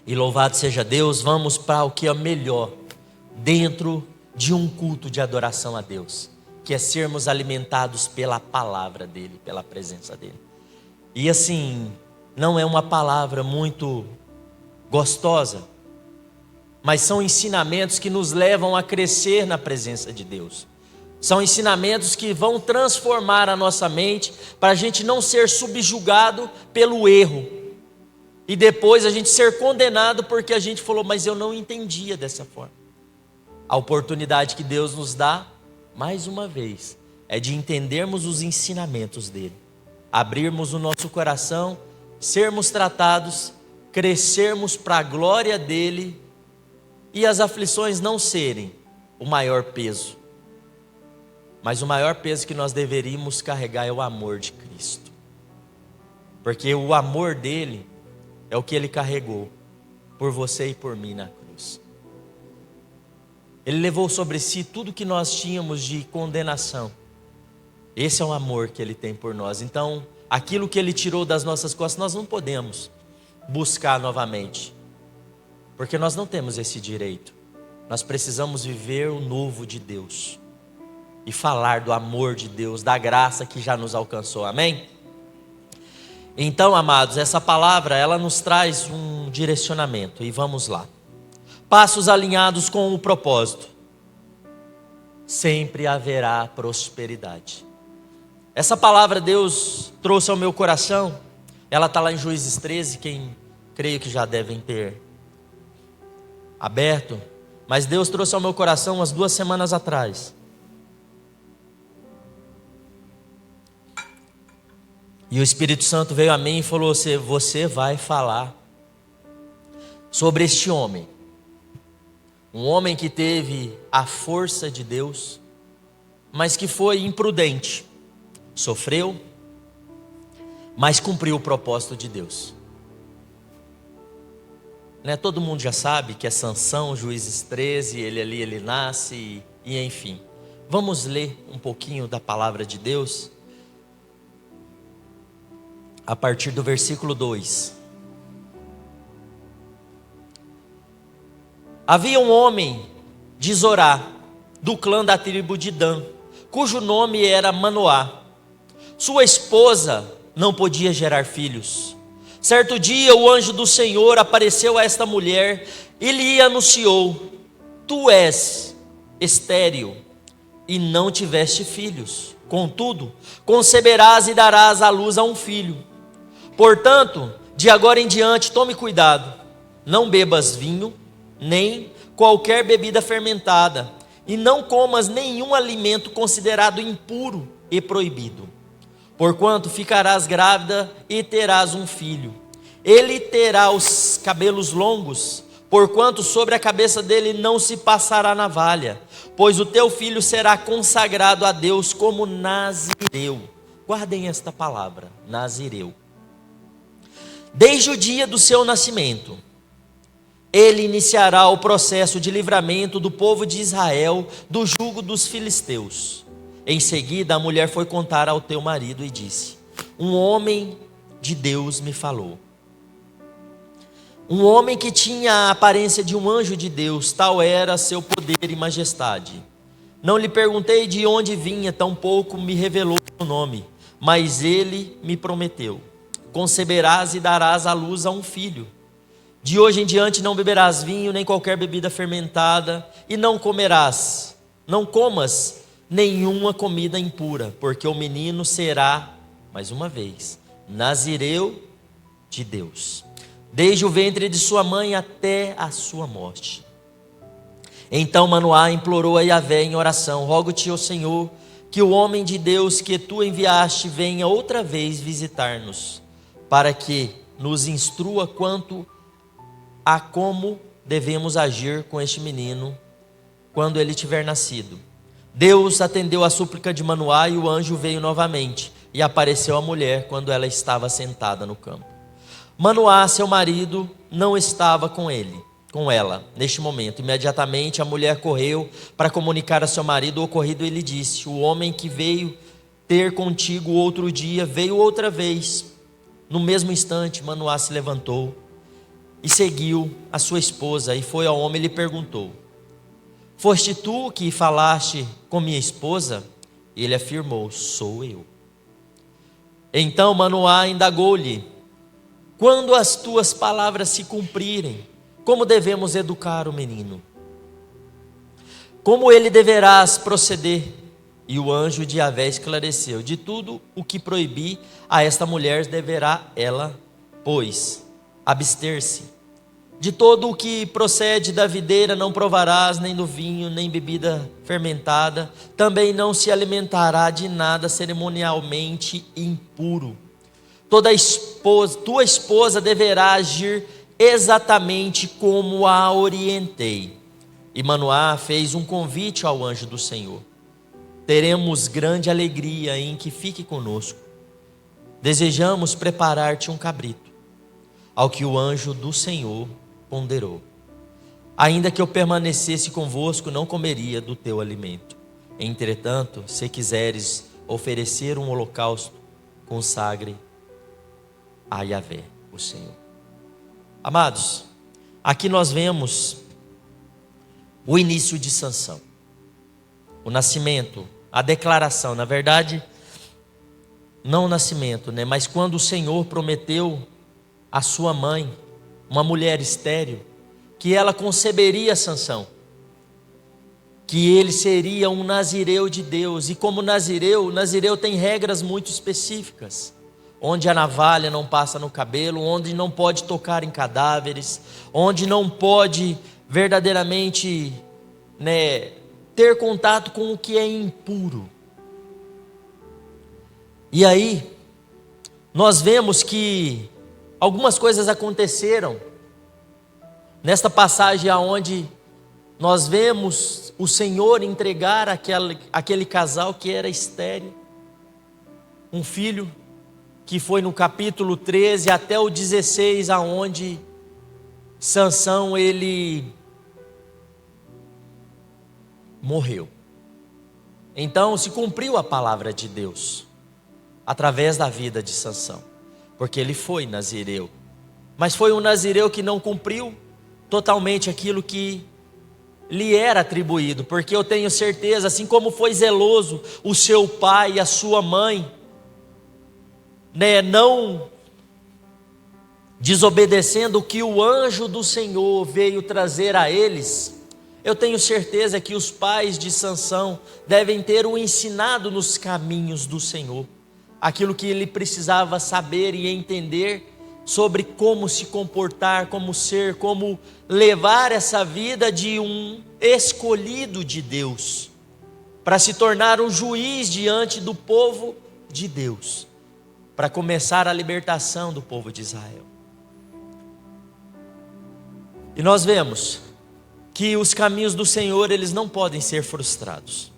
E louvado seja Deus, vamos para o que é melhor dentro de um culto de adoração a Deus, que é sermos alimentados pela palavra dEle, pela presença dEle. E assim, não é uma palavra muito gostosa, mas são ensinamentos que nos levam a crescer na presença de Deus. São ensinamentos que vão transformar a nossa mente, para a gente não ser subjugado pelo erro, e depois a gente ser condenado porque a gente falou, mas eu não entendia dessa forma. A oportunidade que Deus nos dá, mais uma vez, é de entendermos os ensinamentos dEle, abrirmos o nosso coração, sermos tratados, crescermos para a glória dEle, e as aflições não serem o maior peso, mas o maior peso que nós deveríamos carregar é o amor de Cristo, porque o amor dEle é o que Ele carregou por você e por mim na cruz. Ele levou sobre si tudo que nós tínhamos de condenação. Esse é o amor que Ele tem por nós. Então, aquilo que Ele tirou das nossas costas, nós não podemos buscar novamente, porque nós não temos esse direito. Nós precisamos viver o novo de Deus e falar do amor de Deus, da graça que já nos alcançou, amém? Então, amados, essa palavra, ela nos traz um direcionamento, e vamos lá. Passos alinhados com o propósito. Sempre haverá prosperidade. Essa palavra Deus trouxe ao meu coração, ela está lá em Juízes 13, quem creio que já devem ter aberto, mas Deus trouxe ao meu coração umas 2 semanas atrás. E o Espírito Santo veio a mim e falou, você vai falar sobre este homem. Um homem que teve a força de Deus, mas que foi imprudente. Sofreu, mas cumpriu o propósito de Deus. Né? Todo mundo já sabe que é Sansão, Juízes 13, ele nasce e enfim. Vamos ler um pouquinho da palavra de Deus, a partir do versículo 2. Havia um homem de Zorá, do clã da tribo de Dan, cujo nome era Manoá. Sua esposa não podia gerar filhos. Certo dia o anjo do Senhor apareceu a esta mulher e lhe anunciou, tu és estéril e não tiveste filhos. Contudo, conceberás e darás à luz a um filho. Portanto, de agora em diante, tome cuidado, não bebas vinho, nem qualquer bebida fermentada, e não comas nenhum alimento considerado impuro e proibido. Porquanto ficarás grávida e terás um filho. Ele terá os cabelos longos, porquanto sobre a cabeça dele não se passará navalha, pois o teu filho será consagrado a Deus como nazireu. Guardem esta palavra, nazireu. Desde o dia do seu nascimento, ele iniciará o processo de livramento do povo de Israel do jugo dos filisteus. Em seguida, a mulher foi contar ao teu marido e disse, um homem de Deus me falou. Um homem que tinha a aparência de um anjo de Deus, tal era seu poder e majestade. Não lhe perguntei de onde vinha, tampouco me revelou o nome, mas ele me prometeu, conceberás e darás à luz a um filho. De hoje em diante não beberás vinho, nem qualquer bebida fermentada, e não comas nenhuma comida impura, porque o menino será, mais uma vez, nazireu de Deus, desde o ventre de sua mãe até a sua morte. Então Manoá implorou a Yahvé em oração, rogo-te, ó Senhor, que o homem de Deus que tu enviaste venha outra vez visitar-nos, para que nos instrua quanto a como devemos agir com este menino quando ele tiver nascido. Deus atendeu a súplica de Manoá e o anjo veio novamente e apareceu à mulher quando ela estava sentada no campo. Manoá, seu marido, não estava com ela neste momento. Imediatamente a mulher correu para comunicar a seu marido o ocorrido e lhe disse, o homem que veio ter contigo outro dia veio outra vez. No mesmo instante Manoá se levantou e seguiu a sua esposa, e foi ao homem e lhe perguntou: foste tu que falaste com minha esposa? E ele afirmou: sou eu. Então Manoá indagou-lhe: quando as tuas palavras se cumprirem, como devemos educar o menino? Como ele deverás proceder? E o anjo de Yahvé esclareceu: de tudo o que proibi a esta mulher deverá ela, pois, abster-se. De todo o que procede da videira não provarás, nem do vinho, nem bebida fermentada. Também não se alimentará de nada cerimonialmente impuro. Tua esposa deverá agir exatamente como a orientei. E Manoá fez um convite ao anjo do Senhor: teremos grande alegria em que fique conosco. Desejamos preparar-te um cabrito. Ao que o anjo do Senhor ponderou: ainda que eu permanecesse convosco, não comeria do teu alimento. Entretanto, se quiseres oferecer um holocausto, consagre a Yahvé, o Senhor. Amados, aqui nós vemos o início de Sansão, o nascimento, a declaração, na verdade, não o nascimento, né? Mas quando o Senhor prometeu à sua mãe, uma mulher estéril, que ela conceberia Sansão, que ele seria um nazireu de Deus. E como nazireu, o nazireu tem regras muito específicas, onde a navalha não passa no cabelo, onde não pode tocar em cadáveres, onde não pode verdadeiramente, né, ter contato com o que é impuro. E aí nós vemos que algumas coisas aconteceram nesta passagem aonde nós vemos o Senhor entregar aquele casal que era estéril, um filho, que foi no capítulo 13 até o 16, aonde Sansão ele morreu. Então se cumpriu a palavra de Deus através da vida de Sansão, porque ele foi nazireu, mas foi um nazireu que não cumpriu totalmente aquilo que lhe era atribuído, porque eu tenho certeza, assim como foi zeloso o seu pai e a sua mãe, né, não desobedecendo o que o anjo do Senhor veio trazer a eles, eu tenho certeza que os pais de Sansão devem ter o ensinado nos caminhos do Senhor, aquilo que ele precisava saber e entender sobre como se comportar, como ser, como levar essa vida de um escolhido de Deus, para se tornar um juiz diante do povo de Deus, para começar a libertação do povo de Israel. E nós vemos que os caminhos do Senhor, eles não podem ser frustrados.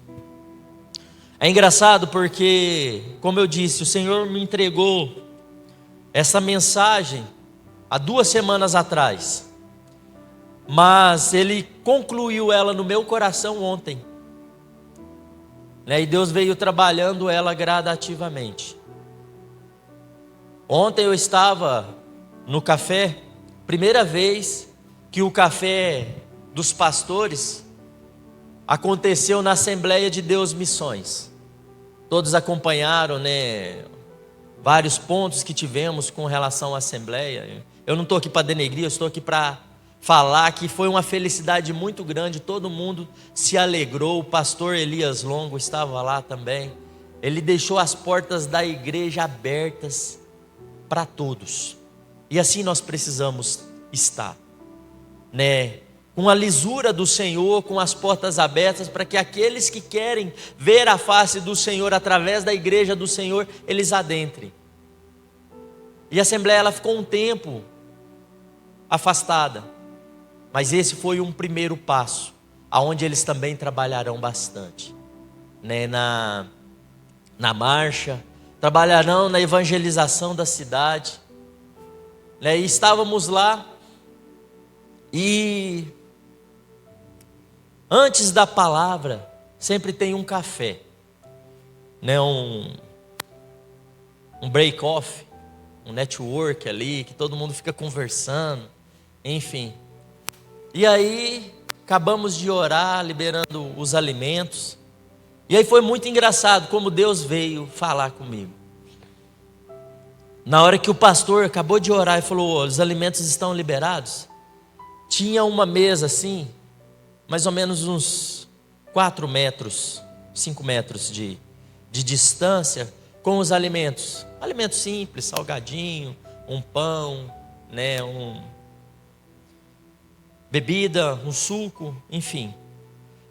É engraçado porque, como eu disse, o Senhor me entregou essa mensagem há 2 semanas atrás, mas Ele concluiu ela no meu coração ontem, né? E Deus veio trabalhando ela gradativamente. Ontem eu estava no café, primeira vez que o café dos pastores aconteceu na Assembleia de Deus Missões. Todos acompanharam, né, vários pontos que tivemos com relação à Assembleia. Eu não estou aqui para denegrir, eu estou aqui para falar que foi uma felicidade muito grande, todo mundo se alegrou. O pastor Elias Longo estava lá também. Ele deixou as portas da igreja abertas para todos, e assim nós precisamos estar, né? Com a lisura do Senhor, com as portas abertas, para que aqueles que querem ver a face do Senhor através da igreja do Senhor, eles adentrem. E a Assembleia ela ficou um tempo afastada, mas esse foi um primeiro passo, aonde eles também trabalharão bastante, né? Na marcha, trabalharão na evangelização da cidade, né? E estávamos lá, e antes da palavra sempre tem um café, né? Um break off, um network ali, que todo mundo fica conversando, enfim. E aí, acabamos de orar, liberando os alimentos. E aí foi muito engraçado como Deus veio falar comigo. Na hora que o pastor acabou de orar e falou: os alimentos estão liberados, tinha uma mesa assim, mais ou menos uns 4 metros, 5 metros de distância, com os alimentos. Alimentos simples, salgadinho, um pão, né, bebida, um suco, enfim.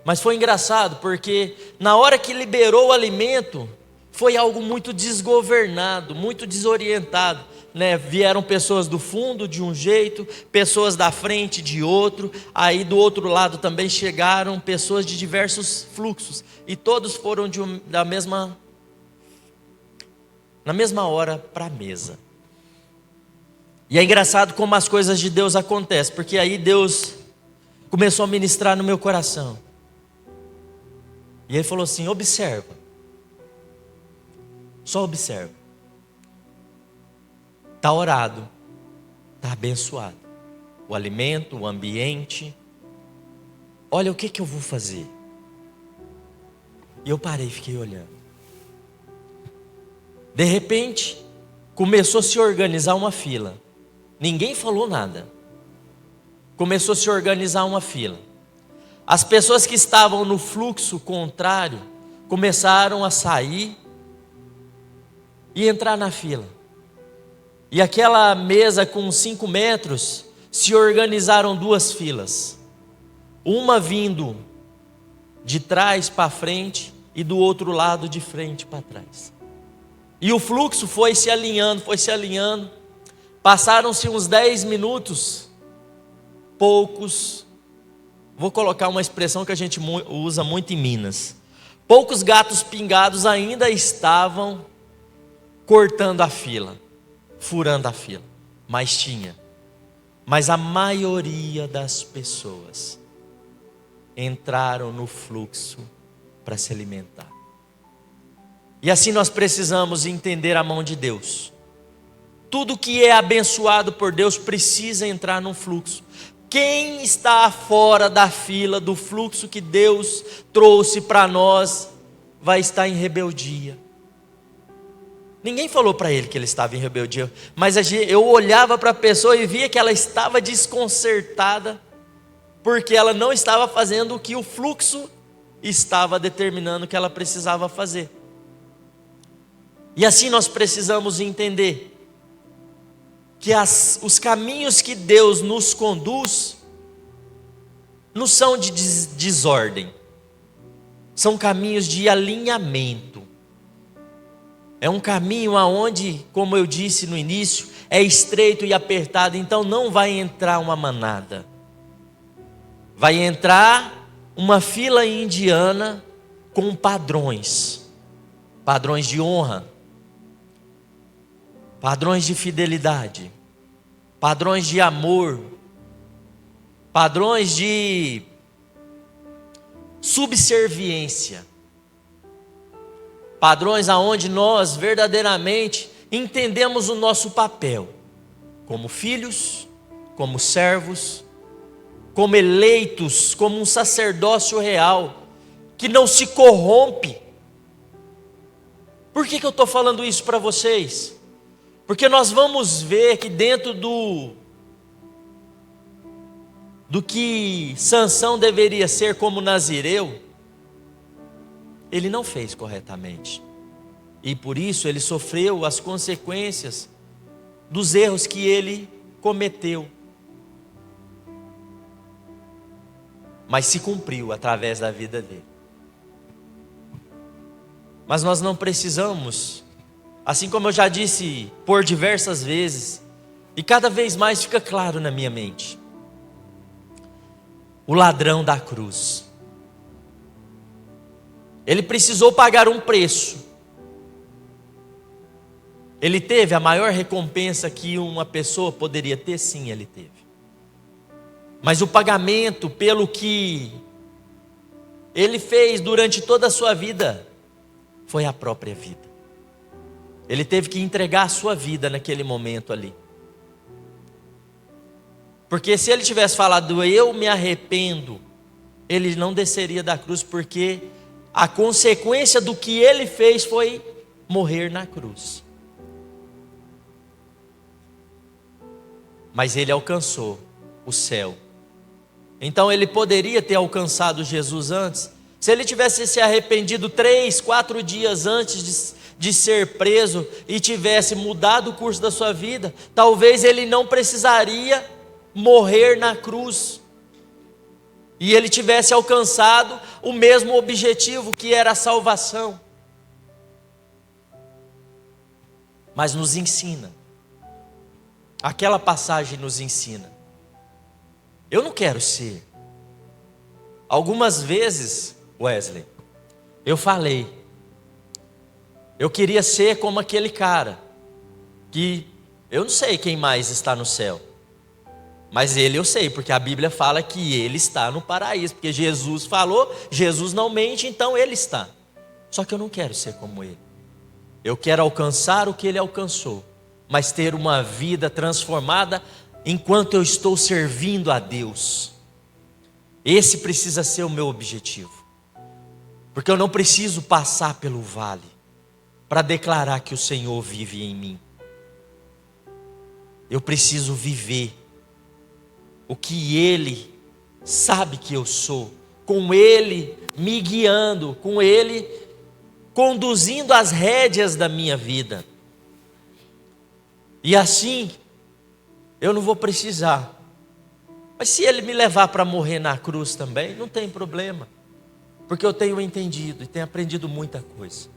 Mas foi engraçado porque na hora que liberou o alimento, foi algo muito desgovernado, muito desorientado, né? Vieram pessoas do fundo de um jeito, pessoas da frente de outro, aí do outro lado também chegaram pessoas de diversos fluxos, e todos foram na mesma hora para a mesa. E é engraçado como as coisas de Deus acontecem, porque aí Deus começou a ministrar no meu coração. E ele falou assim: observa, só observa. Está orado, está abençoado, o alimento, o ambiente. Olha o que eu vou fazer. E eu parei e fiquei olhando. De repente, começou a se organizar uma fila. Ninguém falou nada. Começou a se organizar uma fila. As pessoas que estavam no fluxo contrário começaram a sair e entrar na fila. E aquela mesa com 5 metros, se organizaram 2 filas. Uma vindo de trás para frente e do outro lado de frente para trás. E o fluxo foi se alinhando, Passaram-se uns 10 minutos, poucos, vou colocar uma expressão que a gente usa muito em Minas. Poucos gatos pingados ainda estavam cortando a fila, furando a fila. Mas a maioria das pessoas entraram no fluxo para se alimentar. E assim nós precisamos entender a mão de Deus. Tudo que é abençoado por Deus precisa entrar num fluxo. Quem está fora da fila do fluxo que Deus trouxe para nós, vai estar em rebeldia. Ninguém falou para ele que ele estava em rebeldia, mas eu olhava para a pessoa e via que ela estava desconcertada, porque ela não estava fazendo o que o fluxo estava determinando que ela precisava fazer. E assim nós precisamos entender que os caminhos que Deus nos conduz não são de desordem, são caminhos de alinhamento. É um caminho aonde, como eu disse no início, é estreito e apertado, então não vai entrar uma manada. Vai entrar uma fila indiana com padrões de honra, padrões de fidelidade, padrões de amor, padrões de subserviência, padrões aonde nós verdadeiramente entendemos o nosso papel como filhos, como servos, como eleitos, como um sacerdócio real que não se corrompe. Por que eu estou falando isso para vocês? Porque nós vamos ver que dentro do que Sansão deveria ser como nazireu, ele não fez corretamente. E por isso ele sofreu as consequências dos erros que ele cometeu. Mas se cumpriu através da vida dele. Mas nós não precisamos, assim como eu já disse por diversas vezes, e cada vez mais fica claro na minha mente, o ladrão da cruz, ele precisou pagar um preço. Ele teve a maior recompensa que uma pessoa poderia ter? Sim, ele teve. Mas o pagamento pelo que ele fez durante toda a sua vida foi a própria vida. Ele teve que entregar a sua vida naquele momento ali. Porque se ele tivesse falado, eu me arrependo, ele não desceria da cruz, porque a consequência do que ele fez foi morrer na cruz. Mas ele alcançou o céu. Então ele poderia ter alcançado Jesus antes. Se ele tivesse se arrependido 3, 4 dias antes de ser preso e tivesse mudado o curso da sua vida, talvez ele não precisaria morrer na cruz. E ele tivesse alcançado o mesmo objetivo, que era a salvação. Mas nos ensina. Aquela passagem nos ensina. Eu não quero ser. Algumas vezes, Wesley, eu falei, eu queria ser como aquele cara, que eu não sei quem mais está no céu, mas ele eu sei, porque a Bíblia fala que ele está no paraíso, porque Jesus falou, Jesus não mente, então ele está. Só que eu não quero ser como ele. Eu quero alcançar o que ele alcançou, mas ter uma vida transformada enquanto eu estou servindo a Deus. Esse precisa ser o meu objetivo, porque eu não preciso passar pelo vale para declarar que o Senhor vive em mim. Eu preciso viver o que Ele sabe que eu sou, com Ele me guiando, com Ele conduzindo as rédeas da minha vida. E assim, eu não vou precisar. Mas se Ele me levar para morrer na cruz também, não tem problema, porque eu tenho entendido e tenho aprendido muita coisa.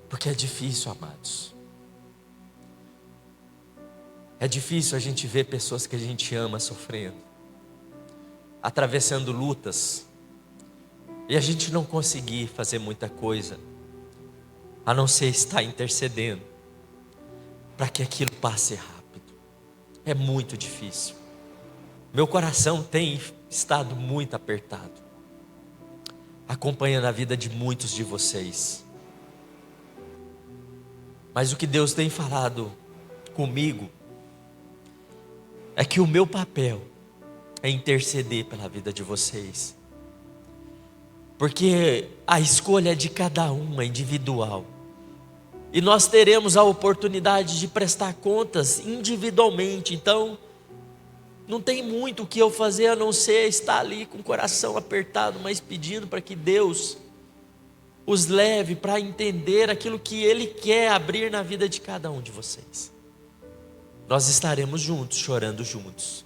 Porque é difícil, amados. É difícil a gente ver pessoas que a gente ama sofrendo, atravessando lutas, e a gente não conseguir fazer muita coisa, a não ser estar intercedendo, para que aquilo passe rápido. É muito difícil. Meu coração tem estado muito apertado, acompanhando a vida de muitos de vocês. Mas o que Deus tem falado comigo é que o meu papel é interceder pela vida de vocês, porque a escolha é de cada um, é individual, e nós teremos a oportunidade de prestar contas individualmente. Então não tem muito o que eu fazer a não ser estar ali com o coração apertado, mas pedindo para que Deus os leve para entender aquilo que Ele quer abrir na vida de cada um de vocês. Nós estaremos juntos, chorando juntos.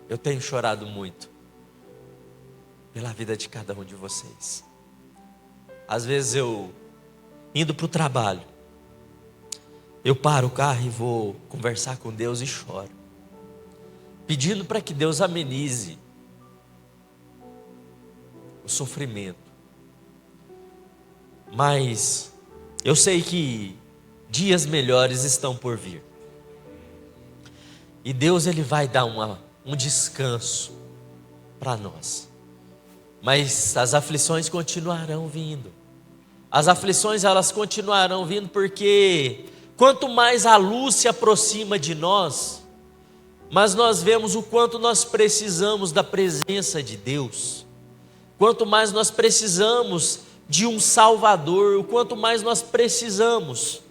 Eu tenho chorado muito pela vida de cada um de vocês. Às vezes eu, indo para o trabalho, eu paro o carro e vou conversar com Deus e choro, pedindo para que Deus amenize o sofrimento. Mas eu sei que dias melhores estão por vir, e Deus Ele vai dar um descanso para nós. Mas as aflições continuarão vindo. As aflições elas continuarão vindo, porque quanto mais a luz se aproxima de nós, mas nós vemos o quanto nós precisamos da presença de Deus. Quanto mais nós precisamos de um Salvador, o quanto mais nós precisamos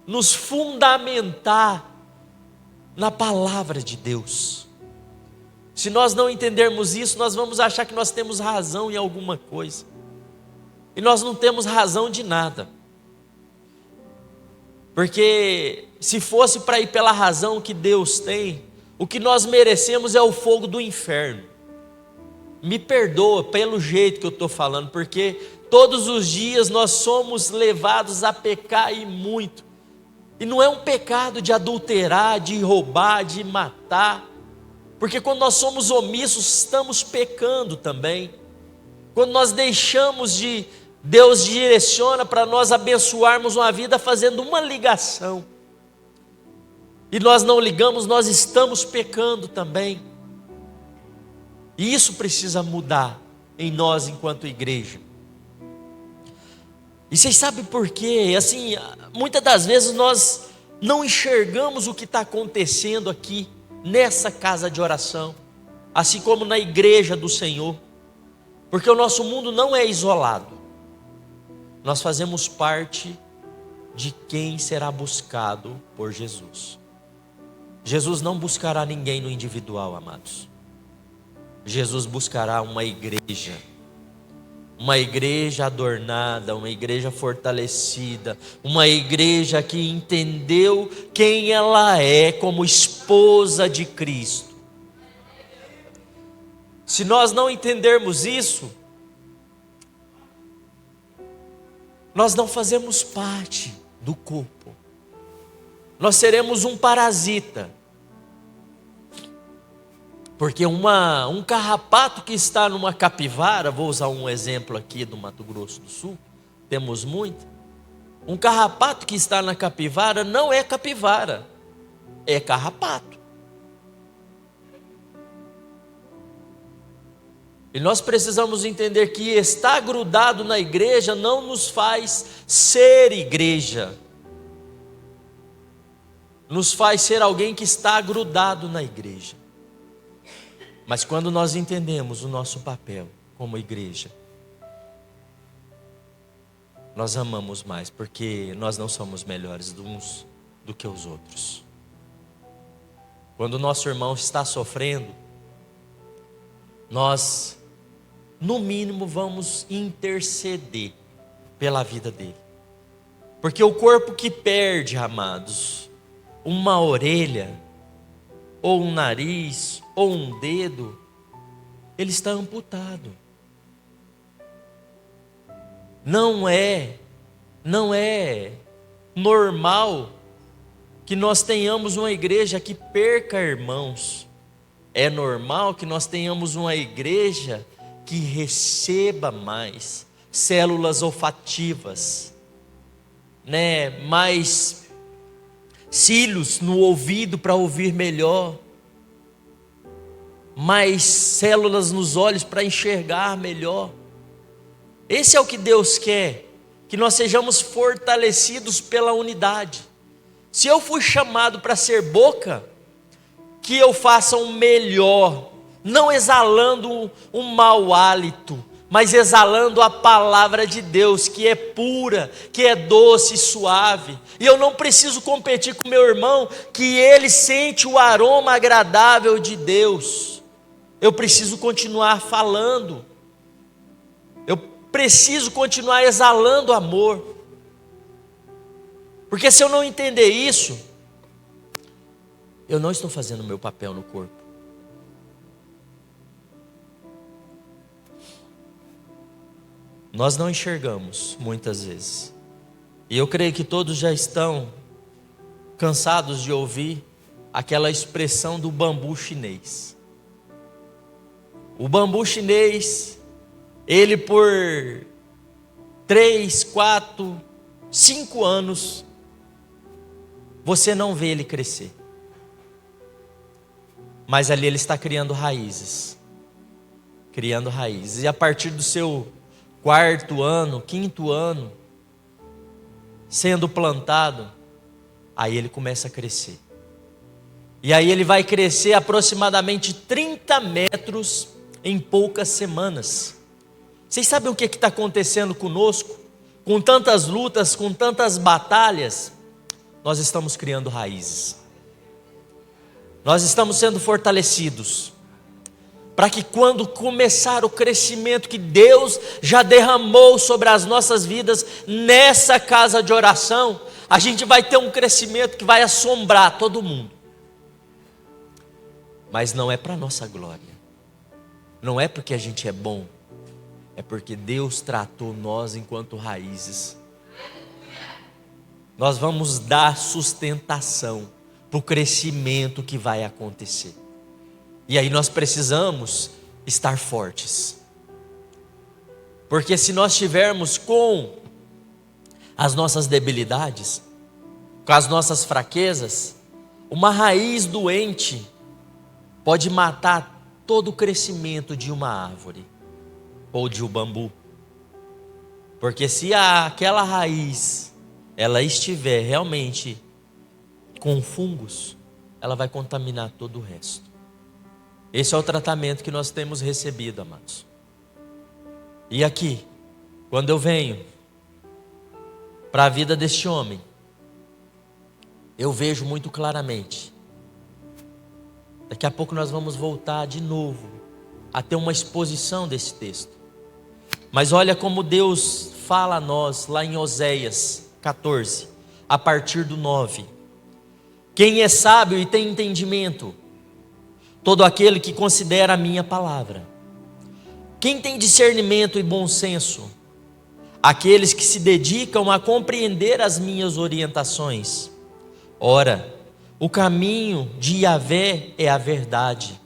nos fundamentar na palavra de Deus. Se nós não entendermos isso, nós vamos achar que nós temos razão em alguma coisa, e nós não temos razão de nada, porque se fosse para ir pela razão que Deus tem, o que nós merecemos é o fogo do inferno. Me perdoa pelo jeito que eu estou falando, porque todos os dias nós somos levados a pecar, e muito. E não é um pecado de adulterar, de roubar, de matar, porque quando nós somos omissos, estamos pecando também. Quando nós deixamos de, Deus direciona para nós abençoarmos uma vida fazendo uma ligação, e nós não ligamos, nós estamos pecando também. E isso precisa mudar em nós enquanto igreja. E vocês sabem por quê? Assim, muitas das vezes nós não enxergamos o que está acontecendo aqui, nessa casa de oração, assim como na igreja do Senhor, porque o nosso mundo não é isolado, nós fazemos parte de quem será buscado por Jesus. Jesus não buscará ninguém no individual, amados. Jesus buscará uma igreja adornada, uma igreja fortalecida, uma igreja que entendeu quem ela é como esposa de Cristo. Se nós não entendermos isso, nós não fazemos parte do corpo, nós seremos um parasita. Porque um carrapato que está numa capivara, vou usar um exemplo aqui do Mato Grosso do Sul, temos muito. Um carrapato que está na capivara não é capivara, é carrapato. E nós precisamos entender que estar grudado na igreja não nos faz ser igreja, nos faz ser alguém que está grudado na igreja. Mas quando nós entendemos o nosso papel como igreja, nós amamos mais, porque nós não somos melhores uns do que os outros. Quando o nosso irmão está sofrendo, nós, no mínimo, vamos interceder pela vida dele. Porque o corpo que perde, amados, uma orelha, ou um nariz, ou um dedo, ele está amputado. Não é normal que nós tenhamos uma igreja que perca irmãos. É normal que nós tenhamos uma igreja que receba mais células olfativas, mais cílios no ouvido para ouvir melhor, mais células nos olhos para enxergar melhor. Esse é o que Deus quer, que nós sejamos fortalecidos pela unidade. Se eu fui chamado para ser boca, que eu faça o melhor, não exalando um mau hálito, mas exalando a palavra de Deus, que é pura, que é doce e suave. E eu não preciso competir com meu irmão, que ele sente o aroma agradável de Deus. Eu preciso continuar falando, eu preciso continuar exalando amor, porque se eu não entender isso, eu não estou fazendo o meu papel no corpo. Nós não enxergamos muitas vezes, e eu creio que todos já estão cansados de ouvir aquela expressão do bambu chinês. O bambu chinês, ele por 3, 4, 5 anos, você não vê ele crescer. Mas ali ele está criando raízes. E a partir do seu 4º ano, 5º ano, sendo plantado, aí ele começa a crescer. E aí ele vai crescer aproximadamente 30 metros em poucas semanas. Vocês sabem o que está acontecendo conosco? Com tantas lutas, com tantas batalhas, nós estamos criando raízes. Nós estamos sendo fortalecidos, para que quando começar o crescimento que Deus já derramou sobre as nossas vidas, nessa casa de oração, a gente vai ter um crescimento que vai assombrar todo mundo. Mas não é para nossa glória, não é porque a gente é bom, é porque Deus tratou nós enquanto raízes. Nós vamos dar sustentação para o crescimento que vai acontecer. E aí nós precisamos estar fortes, porque se nós estivermos com as nossas debilidades, com as nossas fraquezas, uma raiz doente pode matar todo o crescimento de uma árvore ou de um bambu. Porque se aquela raiz ela estiver realmente com fungos, ela vai contaminar todo o resto. Esse é o tratamento que nós temos recebido, amados. E aqui, quando eu venho para a vida deste homem, eu vejo muito claramente. Daqui a pouco nós vamos voltar de novo a ter uma exposição desse texto. Mas olha como Deus fala a nós lá em Oséias 14, a partir do 9. Quem é sábio e tem entendimento? Todo aquele que considera a minha palavra. Quem tem discernimento e bom senso? Aqueles que se dedicam a compreender as minhas orientações. Ora, o caminho de Yahvé é a verdade,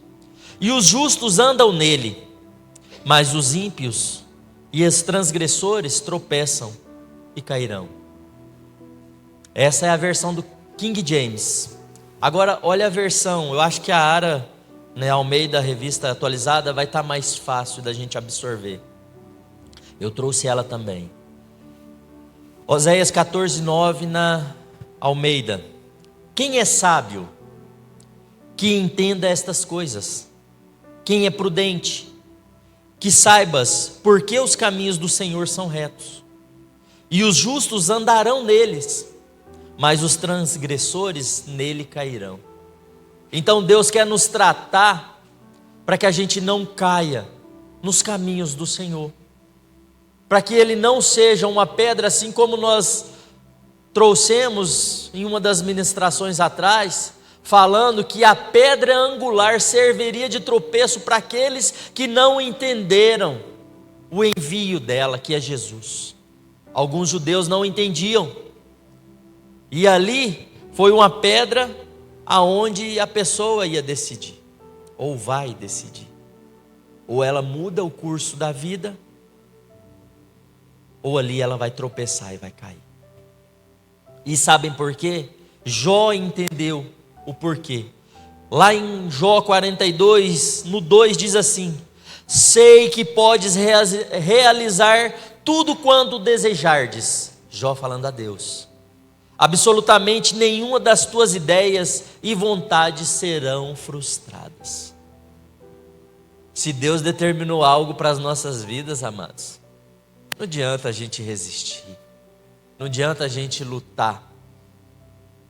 e os justos andam nele, mas os ímpios e os transgressores tropeçam e cairão. Essa é a versão do King James. Agora olha a versão, eu acho que a Ara, Almeida, revista atualizada, vai estar mais fácil da gente absorver. Eu trouxe ela também. Oséias 14, 9 na Almeida. Quem é sábio, que entenda estas coisas. Quem é prudente, que saibas por que os caminhos do Senhor são retos. E os justos andarão neles, mas os transgressores nele cairão. Então Deus quer nos tratar para que a gente não caia nos caminhos do Senhor. Para que ele não seja uma pedra, assim como nós trouxemos em uma das ministrações atrás, falando que a pedra angular serviria de tropeço para aqueles que não entenderam o envio dela, que é Jesus. Alguns judeus não entendiam, e ali foi uma pedra aonde a pessoa ia decidir, ou vai decidir, ou ela muda o curso da vida, ou ali ela vai tropeçar e vai cair. E sabem por quê? Jó entendeu o porquê. Lá em Jó 42, no 2 diz assim: sei que podes realizar tudo quanto desejardes. Jó falando a Deus. Absolutamente nenhuma das tuas ideias e vontades serão frustradas. Se Deus determinou algo para as nossas vidas, amados, não adianta a gente resistir, não adianta a gente lutar,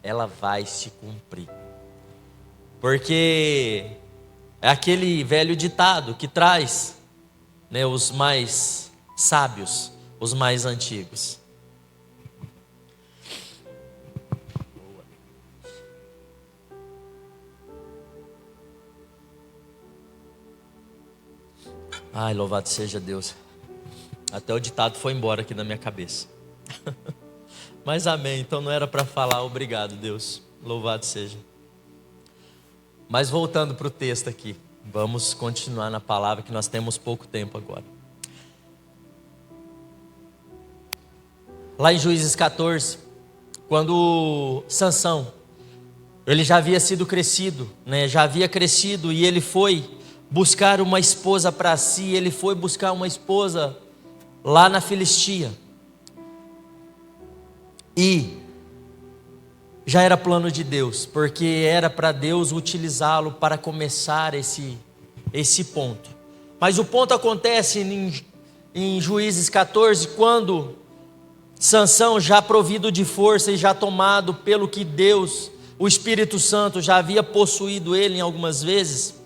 ela vai se cumprir. Porque é aquele velho ditado que traz, os mais sábios, os mais antigos. Ai, louvado seja Deus. Até o ditado foi embora aqui na minha cabeça. Mas amém, então não era para falar obrigado, Deus. Louvado seja. Mas voltando para o texto aqui, vamos continuar na palavra, que nós temos pouco tempo agora. Lá em Juízes 14, quando Sansão, ele já havia sido crescido, já havia crescido, e ele foi buscar uma esposa para si, ele foi buscar uma esposa lá na Filistia. E já era plano de Deus, porque era para Deus utilizá-lo para começar esse ponto. Mas o ponto acontece em Juízes 14, quando Sansão, já provido de força e já tomado pelo que Deus, o Espírito Santo, já havia possuído ele em algumas vezes,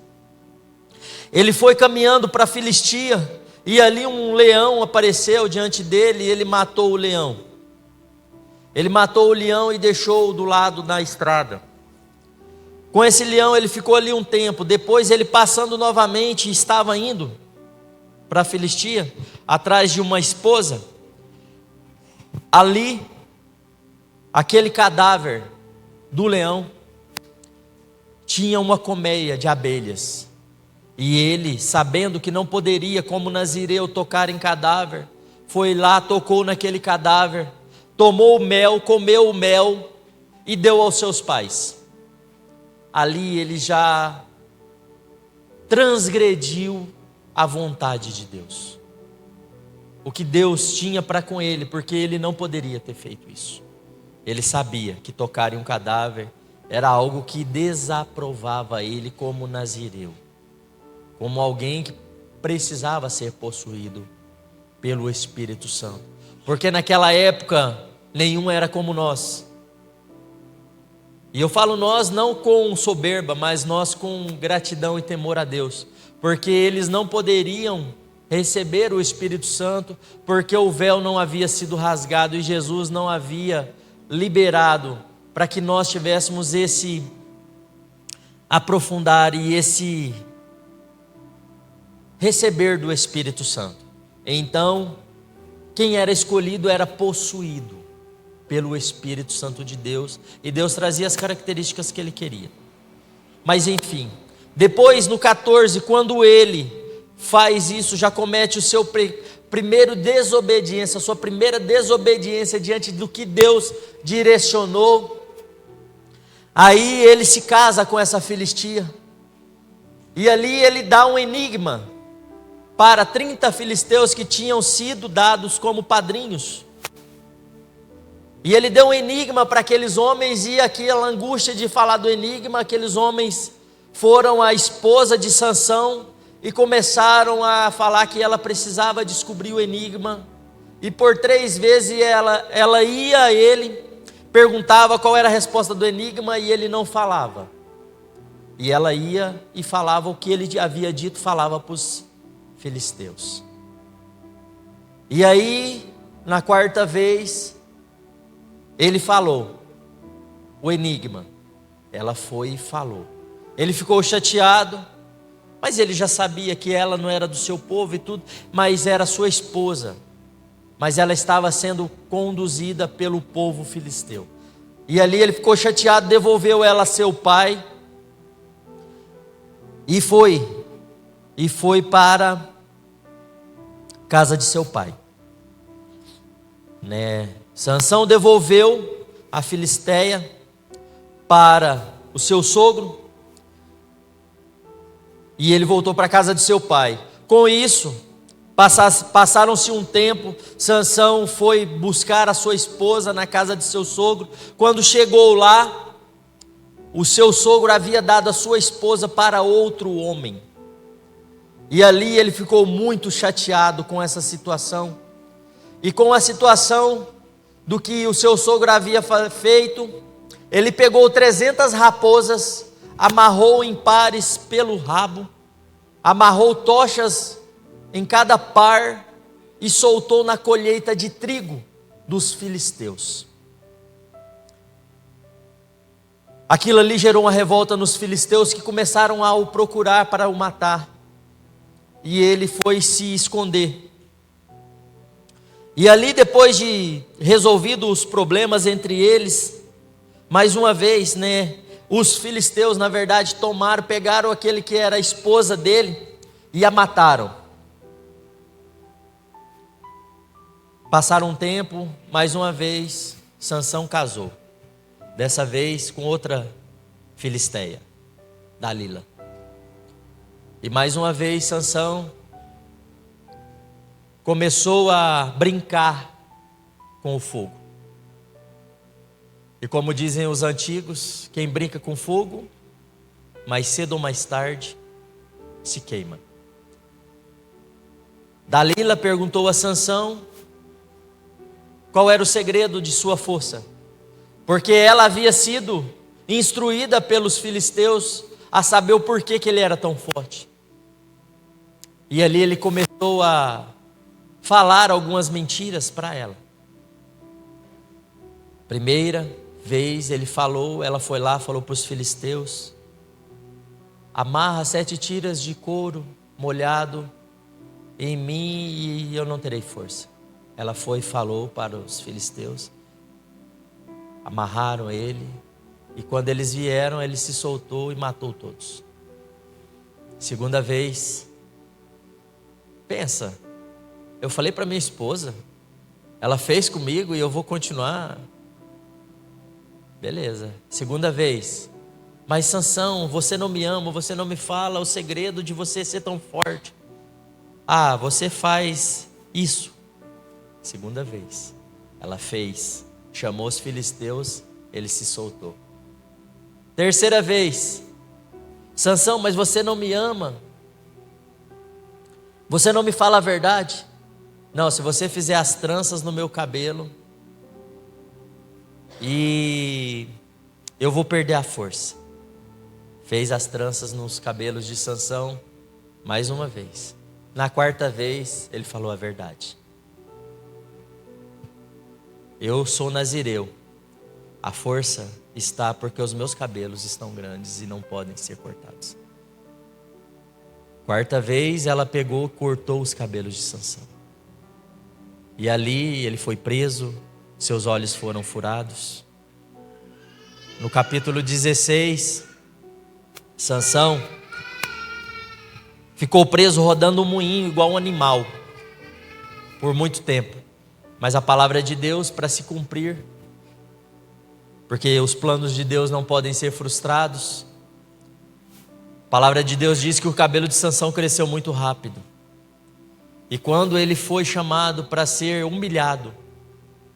ele foi caminhando para a Filistia, e ali um leão apareceu diante dele, e ele matou o leão. Ele matou o leão e deixou-o do lado da estrada. Com esse leão ele ficou ali um tempo. Depois ele, passando novamente, estava indo para a Filistia, atrás de uma esposa. Ali, aquele cadáver do leão tinha uma colmeia de abelhas. E ele, sabendo que não poderia, como nazireu, tocar em cadáver, foi lá, tocou naquele cadáver, tomou o mel, comeu o mel e deu aos seus pais. Ali ele já transgrediu a vontade de Deus, o que Deus tinha para com ele, porque ele não poderia ter feito isso. Ele sabia que tocar em um cadáver era algo que desaprovava ele como nazireu, como alguém que precisava ser possuído pelo Espírito Santo, porque naquela época nenhum era como nós. E eu falo nós não com soberba, mas nós com gratidão e temor a Deus, porque eles não poderiam receber o Espírito Santo, porque o véu não havia sido rasgado e Jesus não havia liberado para que nós tivéssemos esse aprofundar e esse receber do Espírito Santo. Então, quem era escolhido era possuído pelo Espírito Santo de Deus, e Deus trazia as características que ele queria. Mas enfim, depois no 14, quando ele faz isso, já comete o seu primeiro desobediência, a sua primeira desobediência diante do que Deus direcionou. Aí ele se casa com essa filistia, e ali ele dá um enigma para 30 filisteus que tinham sido dados como padrinhos. E ele deu um enigma para aqueles homens, e aquela angústia de falar do enigma, aqueles homens foram à esposa de Sansão e começaram a falar que ela precisava descobrir o enigma. E por 3 vezes ela ia a ele, perguntava qual era a resposta do enigma, e ele não falava. E ela ia e falava o que ele havia dito, falava para os filisteus. E aí, na 4ª vez, ele falou o enigma. Ela foi e falou. Ele ficou chateado, mas ele já sabia que ela não era do seu povo e tudo, mas era sua esposa. Mas ela estava sendo conduzida pelo povo filisteu. E ali ele ficou chateado, devolveu ela a seu pai. E foi para a casa de seu pai, né? Sansão devolveu a filisteia para o seu sogro, e ele voltou para a casa de seu pai. Com isso, passaram-se um tempo. Sansão foi buscar a sua esposa na casa de seu sogro. Quando chegou lá, o seu sogro havia dado a sua esposa para outro homem, e ali ele ficou muito chateado com essa situação, e com a situação do que o seu sogro havia feito. Ele pegou 300 raposas, amarrou em pares pelo rabo, amarrou tochas em cada par e soltou na colheita de trigo dos filisteus. Aquilo ali gerou uma revolta nos filisteus, que começaram a o procurar para o matar, e ele foi se esconder. E ali, depois de resolvido os problemas entre eles, mais uma vez, né, os filisteus, na verdade, pegaram aquele que era a esposa dele e a mataram. Passaram um tempo, mais uma vez, Sansão casou. Dessa vez com outra filisteia, Dalila. E mais uma vez Sansão começou a brincar com o fogo. E como dizem os antigos, quem brinca com fogo, mais cedo ou mais tarde, se queima. Dalila perguntou a Sansão qual era o segredo de sua força, porque ela havia sido instruída pelos filisteus a saber o porquê que ele era tão forte. E ali ele começou a falar algumas mentiras para ela. Primeira vez ele falou, ela foi lá, falou para os filisteus: amarra 7 tiras de couro molhado em mim e eu não terei força. Ela foi e falou para os filisteus, amarraram ele, e quando eles vieram, ele se soltou e matou todos. Segunda vez, pensa, eu falei para minha esposa, ela fez comigo e eu vou continuar. Beleza. Segunda vez, mas Sansão, você não me ama, você não me fala o segredo de você ser tão forte. Ah, você faz isso. Segunda vez, ela fez, chamou os filisteus, ele se soltou. Terceira vez: Sansão, mas você não me ama? Você não me fala a verdade? Não, se você fizer as tranças no meu cabelo, e eu vou perder a força. Fez as tranças nos cabelos de Sansão, mais uma vez. Na quarta vez, ele falou a verdade. Eu sou nazireu. A força está porque os meus cabelos estão grandes e não podem ser cortados. Quarta vez, ela pegou, cortou os cabelos de Sansão. E ali ele foi preso, seus olhos foram furados. No capítulo 16, Sansão ficou preso rodando um moinho igual um animal por muito tempo. Mas a palavra de Deus, para se cumprir, porque os planos de Deus não podem ser frustrados, a palavra de Deus diz que o cabelo de Sansão cresceu muito rápido. E quando ele foi chamado para ser humilhado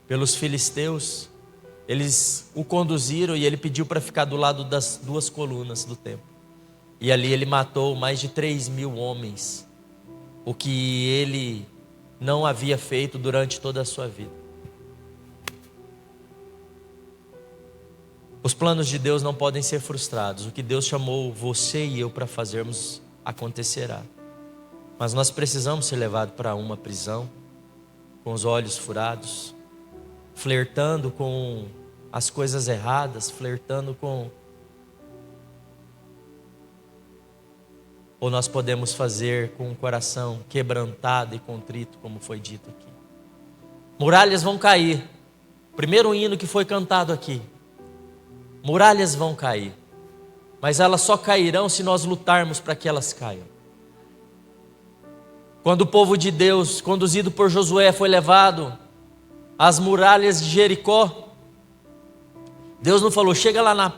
pelos filisteus, eles o conduziram e ele pediu para ficar do lado das duas colunas do templo. E ali ele matou mais de 3.000 homens, o que ele não havia feito durante toda a sua vida. Os planos de Deus não podem ser frustrados. O que Deus chamou você e eu para fazermos acontecerá. Mas nós precisamos ser levados para uma prisão, com os olhos furados, flertando com as coisas erradas, flertando com... Ou nós podemos fazer com o coração quebrantado e contrito, como foi dito aqui. Muralhas vão cair. Primeiro hino que foi cantado aqui. Muralhas vão cair. Mas elas só cairão se nós lutarmos para que elas caiam. Quando o povo de Deus, conduzido por Josué, foi levado às muralhas de Jericó, Deus não falou: chega lá na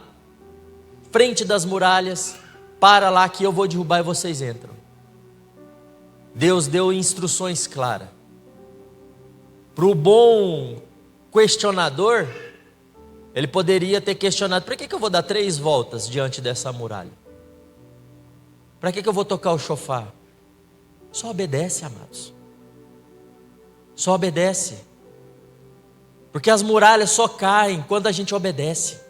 frente das muralhas, para lá que eu vou derrubar e vocês entram. Deus deu instruções claras. Para o bom questionador, ele poderia ter questionado: para que eu vou dar 3 voltas diante dessa muralha? Para que eu vou tocar o chofar? Só obedece, amados. Só obedece. Porque as muralhas só caem quando a gente obedece.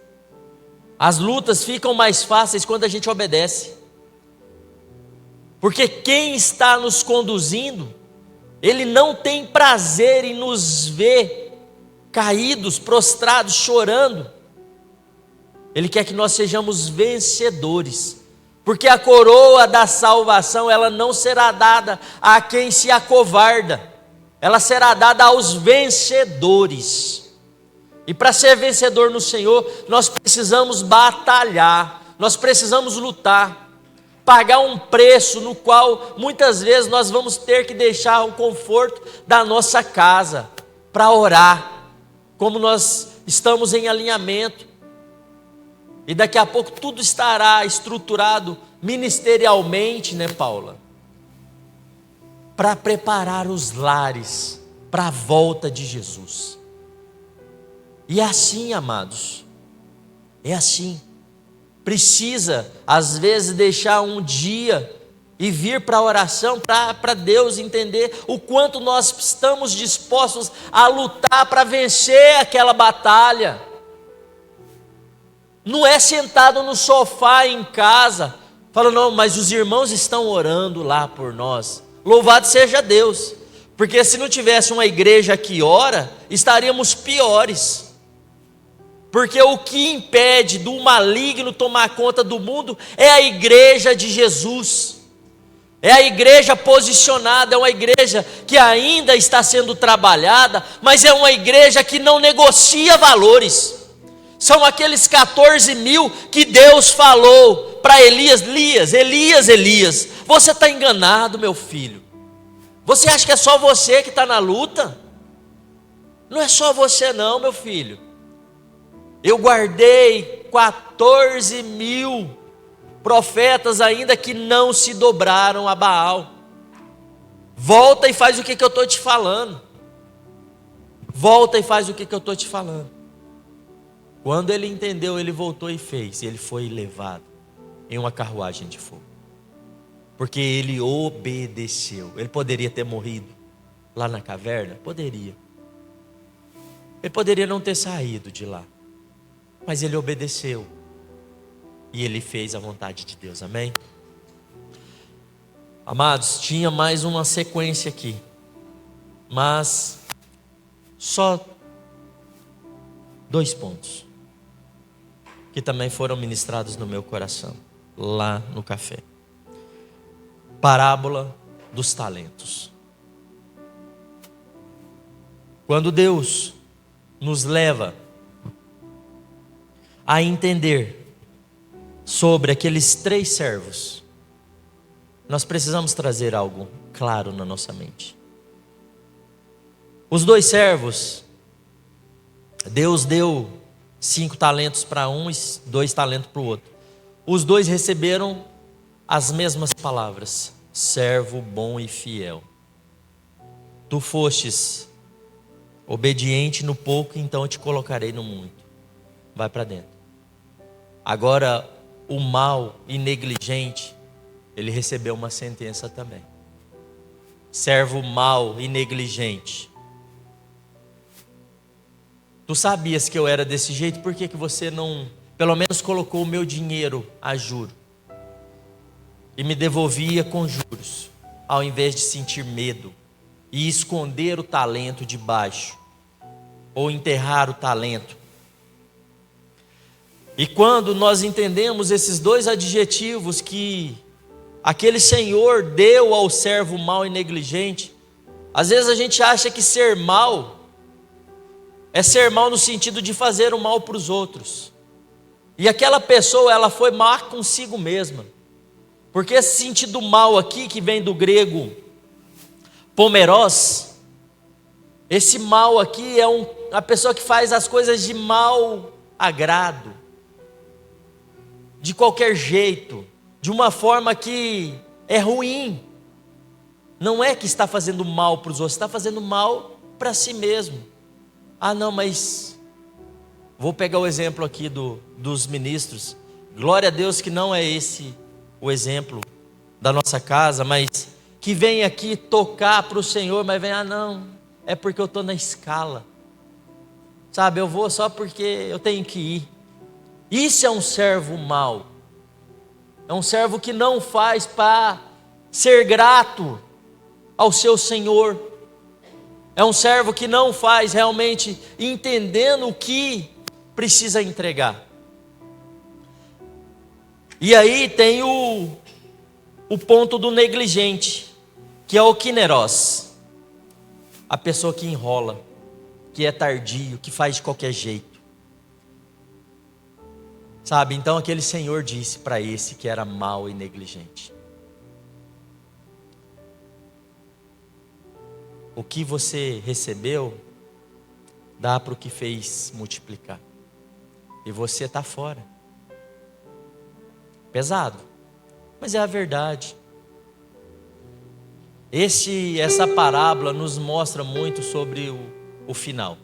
As lutas ficam mais fáceis quando a gente obedece. Porque quem está nos conduzindo, ele não tem prazer em nos ver caídos, prostrados, chorando. Ele quer que nós sejamos vencedores. Porque a coroa da salvação, ela não será dada a quem se acovarda. Ela será dada aos vencedores. E para ser vencedor no Senhor, nós precisamos batalhar, nós precisamos lutar, pagar um preço no qual muitas vezes nós vamos ter que deixar o conforto da nossa casa para orar, como nós estamos em alinhamento. E daqui a pouco tudo estará estruturado ministerialmente, né, Paula? Para preparar os lares para a volta de Jesus. E é assim, amados, é assim. Precisa, às vezes, deixar um dia e vir para a oração, para Deus entender o quanto nós estamos dispostos a lutar para vencer aquela batalha. Não é sentado no sofá em casa, falando: não, mas os irmãos estão orando lá por nós. Louvado seja Deus, porque se não tivesse uma igreja que ora, estaríamos piores. Porque o que impede do maligno tomar conta do mundo é a igreja de Jesus. É a igreja posicionada, é uma igreja que ainda está sendo trabalhada, mas é uma igreja que não negocia valores. São aqueles 14.000 que Deus falou para Elias: Elias, você está enganado, meu filho. Você acha que é só você que está na luta? Não é só você não, meu filho. Eu guardei 14.000 profetas ainda que não se dobraram a Baal. Volta e faz o que eu estou te falando. Volta e faz o que eu estou te falando. Quando ele entendeu, ele voltou e fez. E ele foi levado em uma carruagem de fogo. Porque ele obedeceu. Ele poderia ter morrido lá na caverna? Poderia. Ele poderia não ter saído de lá. Mas ele obedeceu. E ele fez a vontade de Deus. Amém? Amados, tinha mais uma sequência aqui. Mas só 2 pontos que também foram ministrados no meu coração, lá no café. Parábola dos talentos. Quando Deus nos leva a entender sobre aqueles 3 servos, nós precisamos trazer algo claro na nossa mente. Os 2 servos, Deus deu 5 talentos para um e 2 talentos para o outro. Os 2 receberam as mesmas palavras: servo bom e fiel. Tu fostes obediente no pouco, então eu te colocarei no muito. Vai para dentro. Agora, o mau e negligente, ele recebeu uma sentença também. Servo mau e negligente. Tu sabias que eu era desse jeito, por que você não, pelo menos, colocou o meu dinheiro a juro? E me devolvia com juros, ao invés de sentir medo e esconder o talento debaixo, ou enterrar o talento. E quando nós entendemos esses 2 adjetivos que aquele Senhor deu ao servo mau e negligente, às vezes a gente acha que ser mau é ser mal no sentido de fazer o mal para os outros. E aquela pessoa, ela foi má consigo mesma. Porque esse sentido mal aqui, que vem do grego pomerós, esse mal aqui é a pessoa que faz as coisas de mau agrado, de qualquer jeito, de uma forma que é ruim. Não é que está fazendo mal para os outros, está fazendo mal para si mesmo. Ah, não, mas vou pegar o exemplo aqui dos ministros. Glória a Deus que não é esse o exemplo da nossa casa, mas que vem aqui tocar para o Senhor, mas vem, não, é porque eu estou na escala. Sabe, eu vou só porque eu tenho que ir. Isso é um servo mau. É um servo que não faz para ser grato ao seu Senhor. É um servo que não faz realmente entendendo o que precisa entregar. E aí tem o ponto do negligente, que é o kineros. A pessoa que enrola, que é tardio, que faz de qualquer jeito. Sabe, então aquele Senhor disse para esse que era mau e negligente: o que você recebeu, dá para o que fez multiplicar. E você está fora. Pesado, mas é a verdade. Essa parábola nos mostra muito sobre o final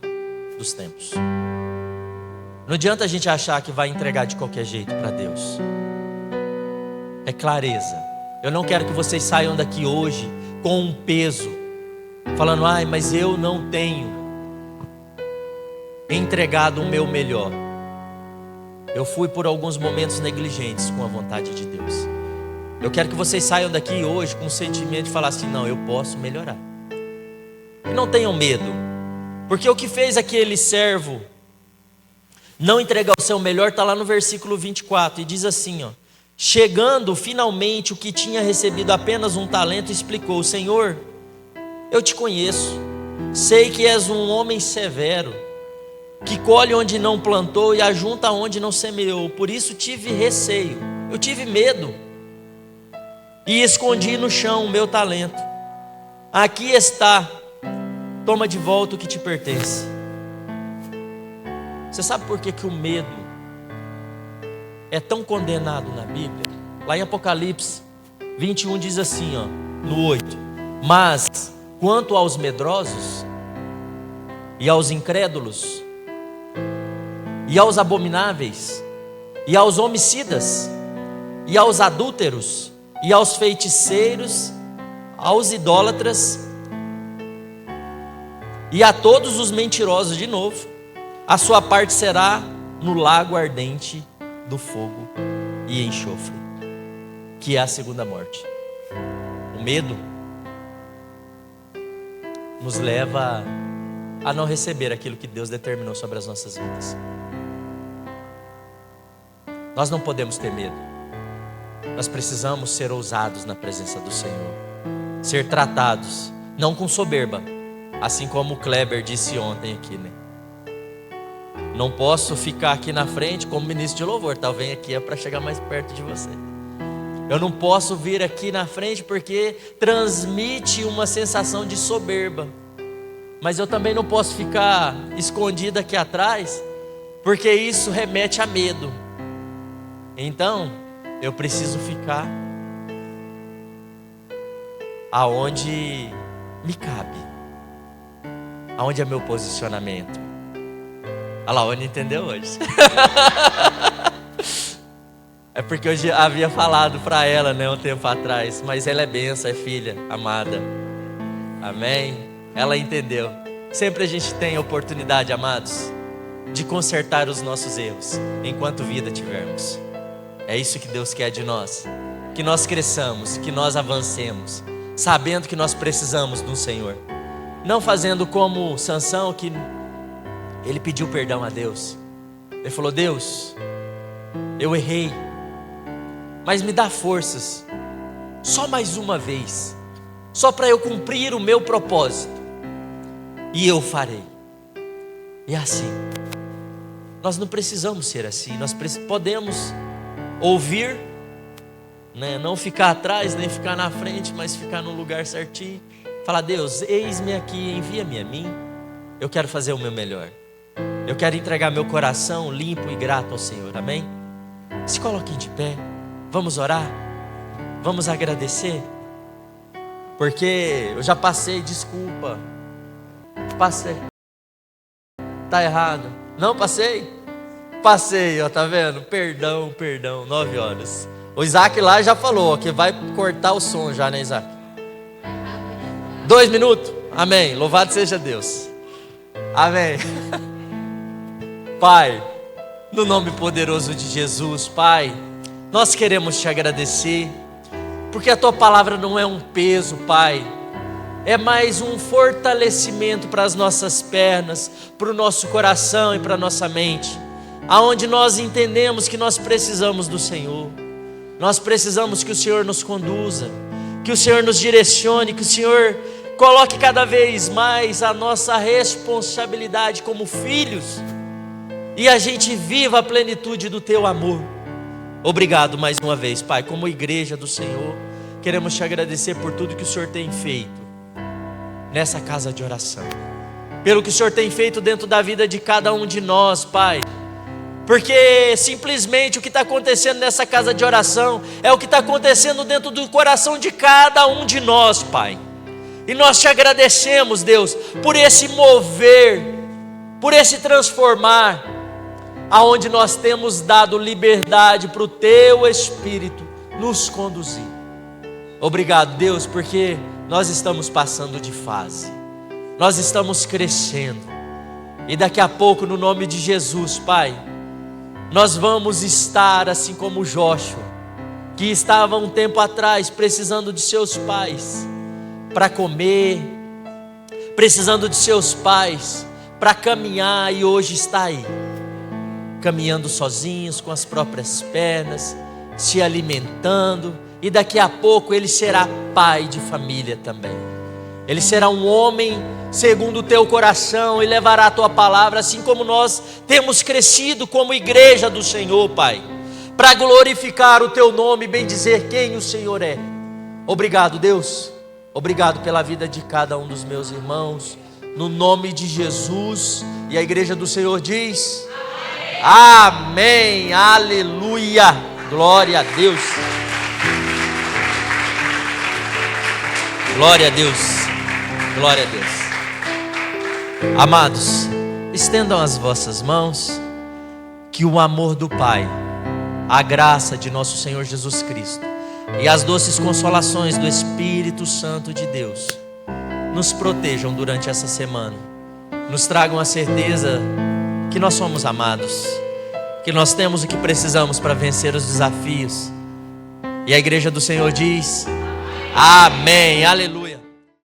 dos tempos. Não adianta a gente achar que vai entregar de qualquer jeito para Deus. É clareza. Eu não quero que vocês saiam daqui hoje com um peso, falando, mas eu não tenho entregado o meu melhor. Eu fui por alguns momentos negligentes com a vontade de Deus. Eu quero que vocês saiam daqui hoje com o sentimento de falar assim, não, eu posso melhorar. E não tenham medo, porque o que fez aquele servo não entregar o seu melhor está lá no versículo 24, e diz assim, chegando finalmente o que tinha recebido apenas um talento, explicou: Senhor, eu te conheço, sei que és um homem severo, que colhe onde não plantou e ajunta onde não semeou. Por isso tive receio, eu tive medo, e escondi no chão o meu talento. Aqui está, toma de volta o que te pertence. Você sabe por que o medo é tão condenado na Bíblia? Lá em Apocalipse 21 diz assim, no 8: mas quanto aos medrosos e aos incrédulos e aos abomináveis, e aos homicidas, e aos adúlteros, e aos feiticeiros, aos idólatras, e a todos os mentirosos, de novo, a sua parte será no lago ardente do fogo e enxofre, que é a segunda morte. O medo nos leva a não receber aquilo que Deus determinou sobre as nossas vidas. Nós não podemos ter medo. Nós precisamos ser ousados na presença do Senhor, ser tratados, não com soberba, assim como o Kleber disse ontem aqui, né? Não posso ficar aqui na frente como ministro de louvor, talvez aqui é para chegar mais perto de você. Eu não posso vir aqui na frente porque transmite uma sensação de soberba. Mas eu também não posso ficar escondido aqui atrás, porque isso remete a medo. Então, eu preciso ficar aonde me cabe, aonde é meu posicionamento. A Laone entendeu hoje. É porque eu já havia falado para ela, né, um tempo atrás, mas ela é bênção, é filha amada. Amém? Ela entendeu. Sempre a gente tem a oportunidade, amados, de consertar os nossos erros enquanto vida tivermos. É isso que Deus quer de nós, que nós cresçamos, que nós avancemos, sabendo que nós precisamos do Senhor, não fazendo como Sansão, que ele pediu perdão a Deus. Ele falou: Deus, eu errei, mas me dá forças, só mais uma vez, só para eu cumprir o meu propósito, e eu farei. E assim, nós não precisamos ser assim, nós podemos ouvir, né? Não ficar atrás, nem ficar na frente, mas ficar no lugar certinho, falar: Deus, eis-me aqui, envia-me a mim, eu quero fazer o meu melhor, eu quero entregar meu coração limpo e grato ao Senhor, amém? Se coloquem de pé, vamos orar, vamos agradecer, porque eu já passei, desculpa, passei, tá errado, não passei? Passei, ó, tá vendo? Perdão, 9 horas. O Isaac lá já falou que vai cortar o som já, né, Isaac? 2 minutos? Amém, louvado seja Deus. Amém. Pai, no nome poderoso de Jesus, Pai, nós queremos te agradecer, porque a tua palavra não é um peso, Pai, é mais um fortalecimento para as nossas pernas, para o nosso coração e para a nossa mente, aonde nós entendemos que nós precisamos do Senhor, nós precisamos que o Senhor nos conduza, que o Senhor nos direcione, que o Senhor coloque cada vez mais a nossa responsabilidade como filhos, e a gente viva a plenitude do teu amor. Obrigado mais uma vez, Pai, como igreja do Senhor, queremos te agradecer por tudo que o Senhor tem feito nessa casa de oração, pelo que o Senhor tem feito dentro da vida de cada um de nós, Pai, porque simplesmente o que está acontecendo nessa casa de oração é o que está acontecendo dentro do coração de cada um de nós, Pai. E nós te agradecemos, Deus, por esse mover, por esse transformar, aonde nós temos dado liberdade para o teu Espírito nos conduzir. Obrigado, Deus, porque nós estamos passando de fase, nós estamos crescendo, e daqui a pouco, no nome de Jesus, Pai, nós vamos estar assim como Joshua, que estava um tempo atrás precisando de seus pais para comer, precisando de seus pais para caminhar, e hoje está aí, caminhando sozinhos, com as próprias pernas, se alimentando, e daqui a pouco ele será pai de família também. Ele será um homem segundo o teu coração e levará a tua palavra, assim como nós temos crescido como igreja do Senhor, Pai, para glorificar o teu nome e bem dizer quem o Senhor é. Obrigado, Deus, obrigado pela vida de cada um dos meus irmãos, no nome de Jesus. E a igreja do Senhor diz: amém, aleluia, glória a Deus, glória a Deus, glória a Deus. Amados, estendam as vossas mãos que o amor do Pai, a graça de nosso Senhor Jesus Cristo e as doces consolações do Espírito Santo de Deus nos protejam durante essa semana, nos tragam a certeza que nós somos amados, que nós temos o que precisamos para vencer os desafios. E a igreja do Senhor diz: amém, aleluia.